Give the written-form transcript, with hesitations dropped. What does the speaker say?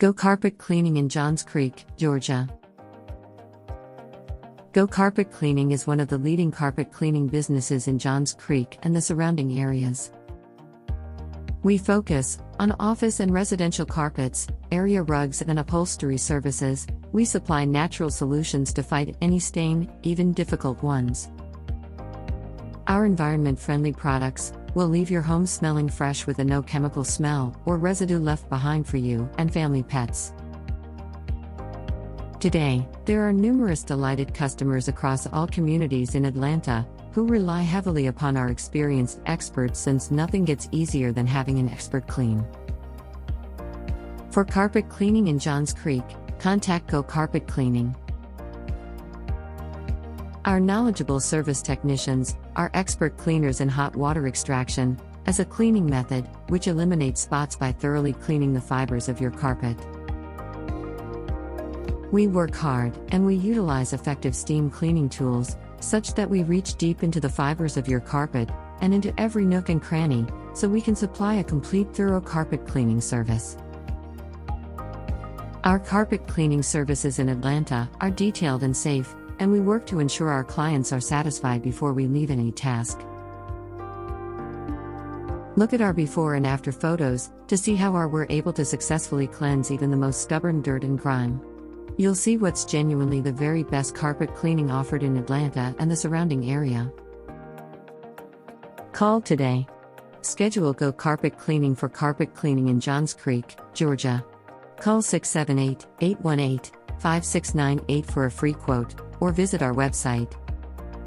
Go Carpet Cleaning in Johns Creek, Georgia. Go Carpet Cleaning is one of the leading carpet cleaning businesses in Johns Creek and the surrounding areas. We focus on office and residential carpets, area rugs, and upholstery services. We supply natural solutions to fight any stain, even difficult ones. Our environment-friendly products will leave your home smelling fresh with a no-chemical smell or residue left behind for you and family pets. Today, there are numerous delighted customers across all communities in Atlanta who rely heavily upon our experienced experts, since nothing gets easier than having an expert clean. For carpet cleaning in Johns Creek, contact Go Carpet Cleaning. Our knowledgeable service technicians are expert cleaners in hot water extraction as a cleaning method, which eliminates spots by thoroughly cleaning the fibers of your carpet. We work hard, and we utilize effective steam cleaning tools, such that we reach deep into the fibers of your carpet and into every nook and cranny, so we can supply a complete thorough carpet cleaning service. Our carpet cleaning services in Atlanta are detailed and safe, and we work to ensure our clients are satisfied before we leave any task. Look at our before and after photos to see how we're able to successfully cleanse even the most stubborn dirt and grime. You'll see what's genuinely the very best carpet cleaning offered in Atlanta and the surrounding area. Call today. Schedule Go Carpet Cleaning for carpet cleaning in Johns Creek, Georgia. Call 678-818-5698 for a free quote, or visit our website,